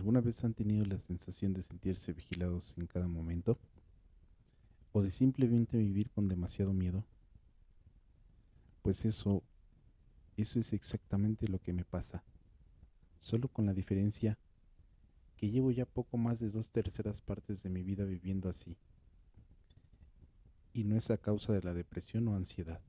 ¿Alguna vez han tenido la sensación de sentirse vigilados en cada momento? ¿O de simplemente vivir con demasiado miedo? Pues eso es exactamente lo que me pasa, solo con la diferencia que llevo ya poco más de 2/3 de mi vida viviendo así, y no es a causa de la depresión o ansiedad,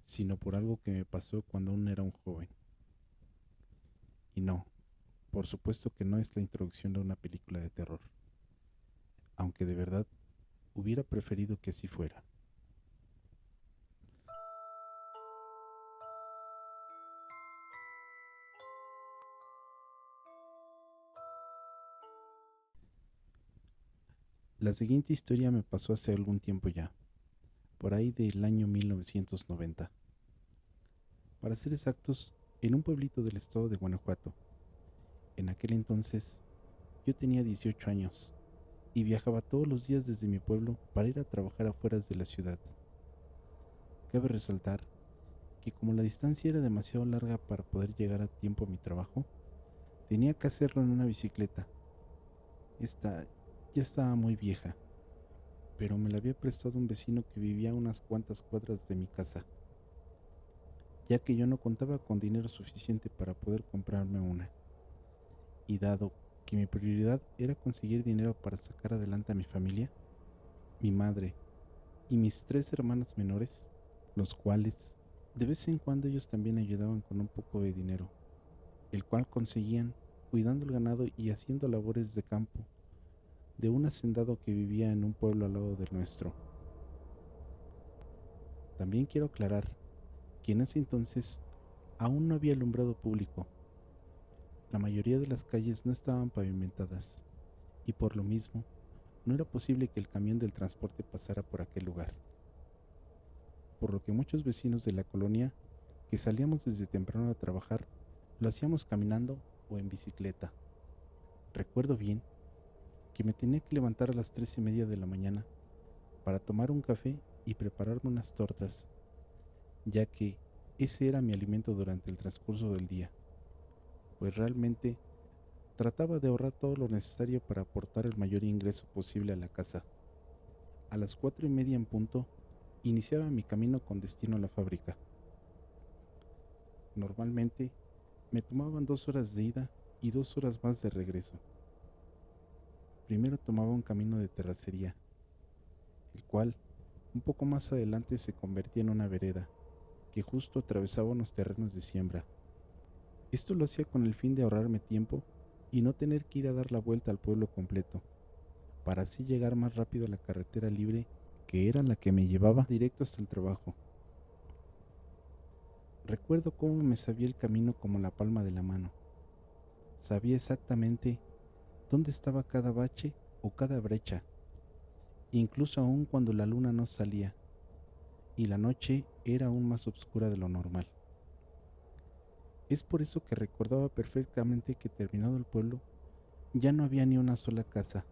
sino por algo que me pasó cuando aún era un joven. Y no, por supuesto que no es la introducción de una película de terror, aunque de verdad hubiera preferido que así fuera. La siguiente historia me pasó hace algún tiempo ya, por ahí del año 1990. Para ser exactos, en un pueblito del estado de Guanajuato. En aquel entonces yo tenía 18 años y viajaba todos los días desde mi pueblo para ir a trabajar afuera de la ciudad. Cabe resaltar que como la distancia era demasiado larga para poder llegar a tiempo a mi trabajo, tenía que hacerlo en una bicicleta. Esta ya estaba muy vieja, pero me la había prestado un vecino que vivía a unas cuantas cuadras de mi casa, ya que yo no contaba con dinero suficiente para poder comprarme una. Y dado que mi prioridad era conseguir dinero para sacar adelante a mi familia, mi madre y mis 3 hermanos menores, los cuales de vez en cuando ellos también ayudaban con un poco de dinero, el cual conseguían cuidando el ganado y haciendo labores de campo de un hacendado que vivía en un pueblo al lado del nuestro. También quiero aclarar que en ese entonces aún no había alumbrado público. La mayoría de las calles no estaban pavimentadas y por lo mismo no era posible que el camión del transporte pasara por aquel lugar, por lo que muchos vecinos de la colonia que salíamos desde temprano a trabajar lo hacíamos caminando o en bicicleta. Recuerdo bien que me tenía que levantar a las 3:30 de la mañana para tomar un café y prepararme unas tortas, ya que ese era mi alimento durante el transcurso del día, pues realmente trataba de ahorrar todo lo necesario para aportar el mayor ingreso posible a la casa. A las 4:30 en punto, iniciaba mi camino con destino a la fábrica. Normalmente me tomaban 2 horas de ida y 2 horas más de regreso. Primero tomaba un camino de terracería, el cual un poco más adelante se convertía en una vereda que justo atravesaba unos terrenos de siembra. Esto lo hacía con el fin de ahorrarme tiempo y no tener que ir a dar la vuelta al pueblo completo, para así llegar más rápido a la carretera libre que era la que me llevaba directo hasta el trabajo. Recuerdo cómo me sabía el camino como la palma de la mano. Sabía exactamente dónde estaba cada bache o cada brecha, incluso aún cuando la luna no salía y la noche era aún más oscura de lo normal. Es por eso que recordaba perfectamente que terminado el pueblo ya no había ni una sola casa,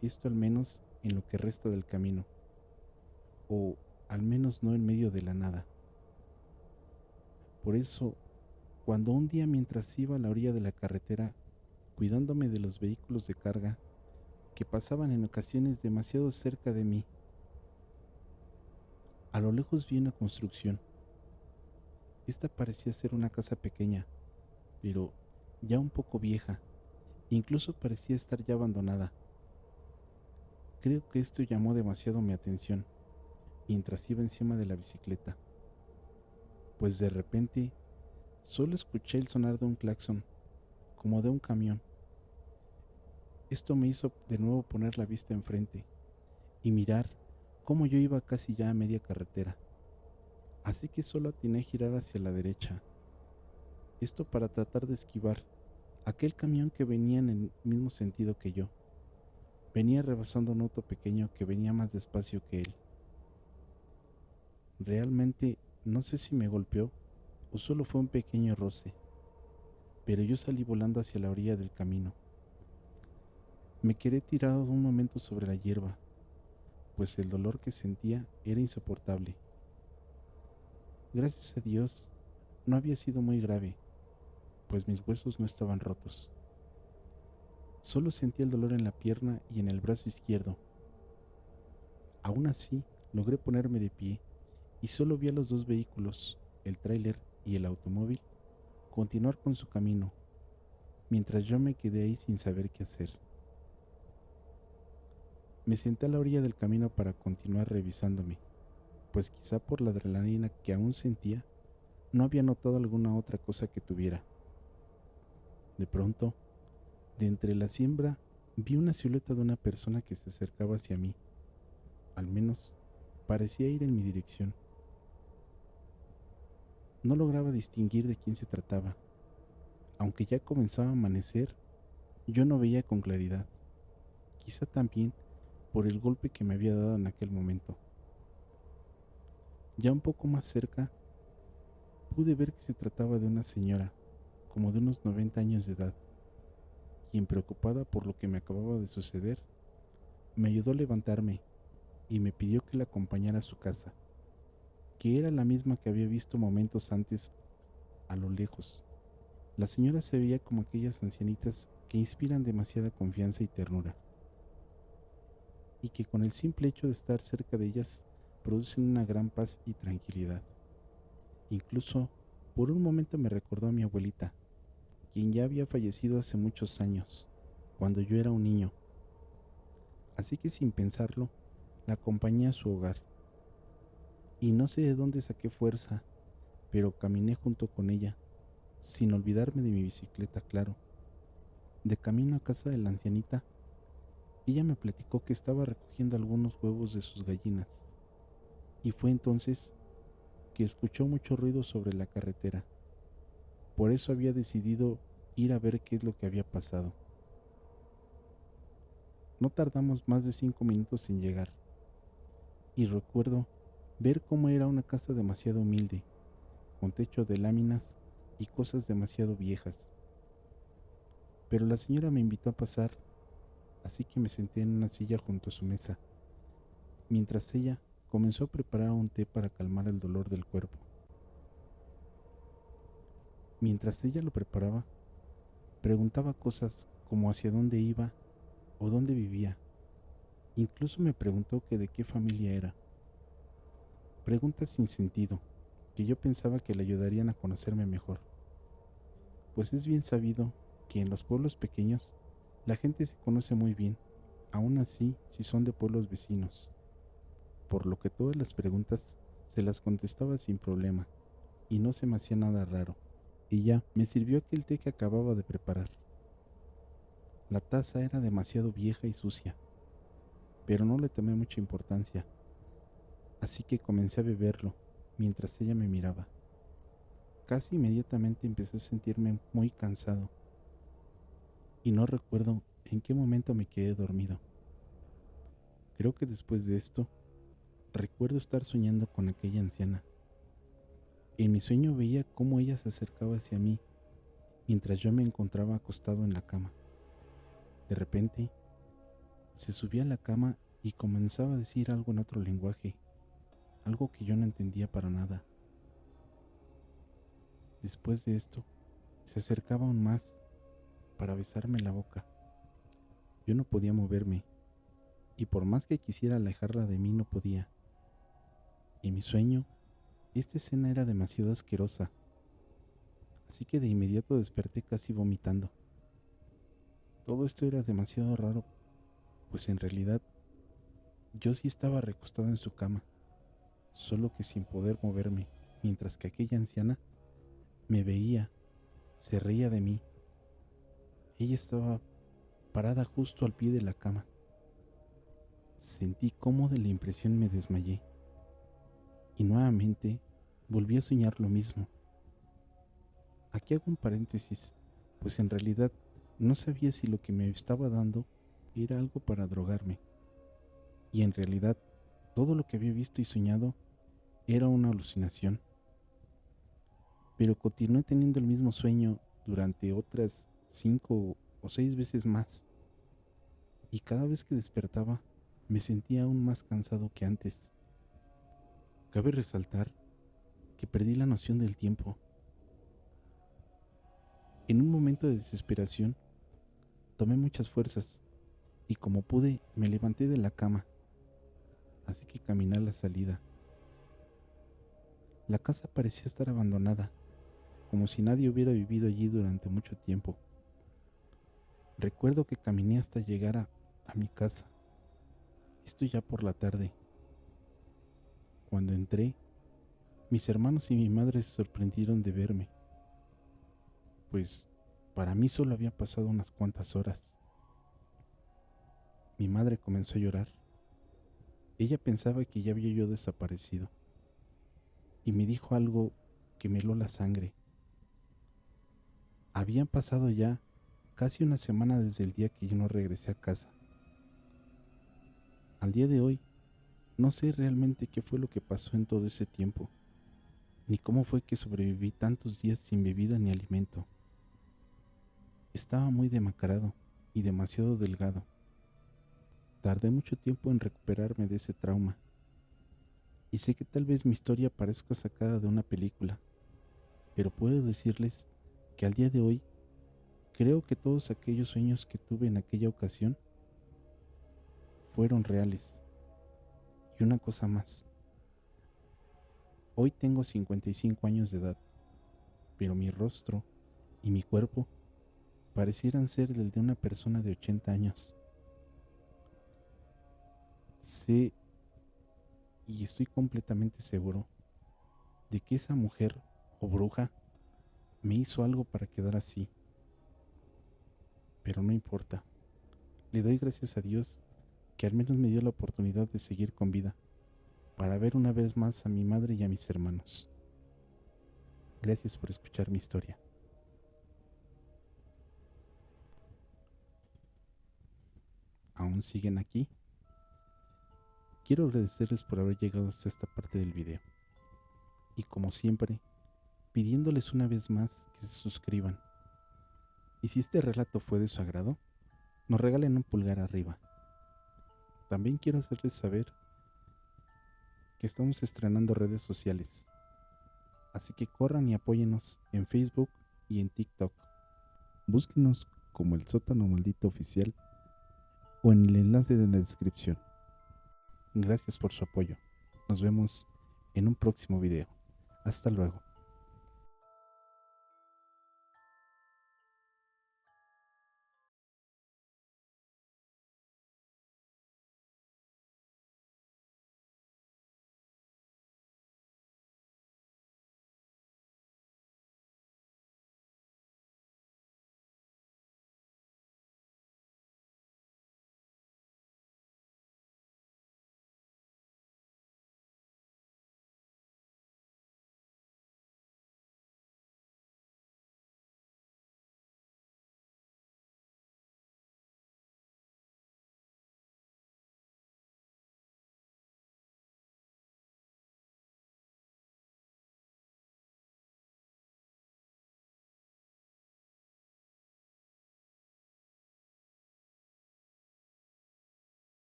esto al menos en lo que resta del camino, o al menos no en medio de la nada. Por eso, cuando un día mientras iba a la orilla de la carretera, cuidándome de los vehículos de carga que pasaban en ocasiones demasiado cerca de mí, a lo lejos vi una construcción. Esta parecía ser una casa pequeña, pero ya un poco vieja, incluso parecía estar ya abandonada. Creo que esto llamó demasiado mi atención mientras iba encima de la bicicleta, pues de repente solo escuché el sonar de un claxon, como de un camión. Esto me hizo de nuevo poner la vista enfrente y mirar cómo yo iba casi ya a media carretera, así que solo atiné a girar hacia la derecha, esto para tratar de esquivar aquel camión que venía en el mismo sentido que yo. Venía rebasando un auto pequeño que venía más despacio que él. Realmente no sé si me golpeó o solo fue un pequeño roce, pero yo salí volando hacia la orilla del camino. Me quedé tirado un momento sobre la hierba, pues el dolor que sentía era insoportable. Gracias a Dios, no había sido muy grave, pues mis huesos no estaban rotos. Solo sentía el dolor en la pierna y en el brazo izquierdo. Aún así, logré ponerme de pie y solo vi a los dos vehículos, el tráiler y el automóvil, continuar con su camino, mientras yo me quedé ahí sin saber qué hacer. Me senté a la orilla del camino para continuar revisándome, pues quizá por la adrenalina que aún sentía, no había notado alguna otra cosa que tuviera. De pronto, de entre la siembra, vi una silueta de una persona que se acercaba hacia mí. Al menos, parecía ir en mi dirección. No lograba distinguir de quién se trataba. Aunque ya comenzaba a amanecer, yo no veía con claridad. Quizá también por el golpe que me había dado en aquel momento. Ya un poco más cerca, pude ver que se trataba de una señora, como de unos 90 años de edad, quien, preocupada por lo que me acababa de suceder, me ayudó a levantarme y me pidió que la acompañara a su casa, que era la misma que había visto momentos antes a lo lejos. La señora se veía como aquellas ancianitas que inspiran demasiada confianza y ternura, y que con el simple hecho de estar cerca de ellas producen una gran paz y tranquilidad. Incluso, por un momento me recordó a mi abuelita, quien ya había fallecido hace muchos años, cuando yo era un niño. Así que sin pensarlo, la acompañé a su hogar. Y no sé de dónde saqué fuerza, pero caminé junto con ella, sin olvidarme de mi bicicleta, claro. De camino a casa de la ancianita, ella me platicó que estaba recogiendo algunos huevos de sus gallinas, y fue entonces que escuchó mucho ruido sobre la carretera. Por eso había decidido ir a ver qué es lo que había pasado. No tardamos más de 5 minutos en llegar, y recuerdo ver cómo era una casa demasiado humilde, con techo de láminas y cosas demasiado viejas. Pero la señora me invitó a pasar, así que me senté en una silla junto a su mesa, mientras ella comenzó a preparar un té para calmar el dolor del cuerpo. Mientras ella lo preparaba, preguntaba cosas como hacia dónde iba o dónde vivía. Incluso me preguntó que de qué familia era. Preguntas sin sentido, que yo pensaba que le ayudarían a conocerme mejor. Pues es bien sabido que en los pueblos pequeños la gente se conoce muy bien, aún así si son de pueblos vecinos, por lo que todas las preguntas se las contestaba sin problema y no se me hacía nada raro. Y ya me sirvió aquel té que acababa de preparar. La taza era demasiado vieja y sucia, pero no le tomé mucha importancia, así que comencé a beberlo mientras ella me miraba. Casi inmediatamente empecé a sentirme muy cansado y no recuerdo en qué momento me quedé dormido. Creo que después de esto, recuerdo estar soñando con aquella anciana. En mi sueño veía cómo ella se acercaba hacia mí mientras yo me encontraba acostado en la cama. De repente, se subía a la cama y comenzaba a decir algo en otro lenguaje, algo que yo no entendía para nada. Después de esto, se acercaba aún más para besarme la boca. Yo no podía moverme, y por más que quisiera alejarla de mí no podía. En mi sueño, esta escena era demasiado asquerosa, así que de inmediato desperté casi vomitando. Todo esto era demasiado raro, pues en realidad yo sí estaba recostado en su cama, solo que sin poder moverme, mientras que aquella anciana me veía, se reía de mí. Ella estaba parada justo al pie de la cama. Sentí cómo de la impresión me desmayé, y nuevamente volví a soñar lo mismo. Aquí hago un paréntesis, pues en realidad no sabía si lo que me estaba dando era algo para drogarme, y en realidad todo lo que había visto y soñado era una alucinación. Pero continué teniendo el mismo sueño durante otras 5 o 6 veces más, y cada vez que despertaba me sentía aún más cansado que antes. Cabe resaltar que perdí la noción del tiempo. En un momento de desesperación, Tomé muchas fuerzas y como pude me levanté de la cama, así que caminé a la salida. La casa parecía estar abandonada, como si nadie hubiera vivido allí durante mucho tiempo. Recuerdo que caminé hasta llegar a mi casa, esto ya por la tarde. Cuando entré, mis hermanos y mi madre se sorprendieron de verme, pues para mí solo había pasado unas cuantas horas. Mi madre comenzó a llorar. Ella pensaba que ya había yo desaparecido y me dijo algo que me heló la sangre. Habían pasado ya casi una semana desde el día que yo no regresé a casa. Al día de hoy, no sé realmente qué fue lo que pasó en todo ese tiempo, ni cómo fue que sobreviví tantos días sin bebida ni alimento. Estaba muy demacrado y demasiado delgado. Tardé mucho tiempo en recuperarme de ese trauma, y sé que tal vez mi historia parezca sacada de una película, pero puedo decirles que al día de hoy creo que todos aquellos sueños que tuve en aquella ocasión fueron reales. Y una cosa más, hoy tengo 55 años de edad, pero mi rostro y mi cuerpo parecieran ser del de una persona de 80 años. Sé y estoy completamente seguro de que esa mujer o bruja me hizo algo para quedar así, pero no importa. Le doy gracias a Dios que al menos me dio la oportunidad de seguir con vida, para ver una vez más a mi madre y a mis hermanos. Gracias por escuchar mi historia. ¿Aún siguen aquí? Quiero agradecerles por haber llegado hasta esta parte del video. Y como siempre, pidiéndoles una vez más que se suscriban. Y si este relato fue de su agrado, nos regalen un pulgar arriba. También quiero hacerles saber que estamos estrenando redes sociales. Así que corran y apóyennos en Facebook y en TikTok. Búsquenos como El Sótano Maldito Oficial o en el enlace de la descripción. Gracias por su apoyo. Nos vemos en un próximo video. Hasta luego.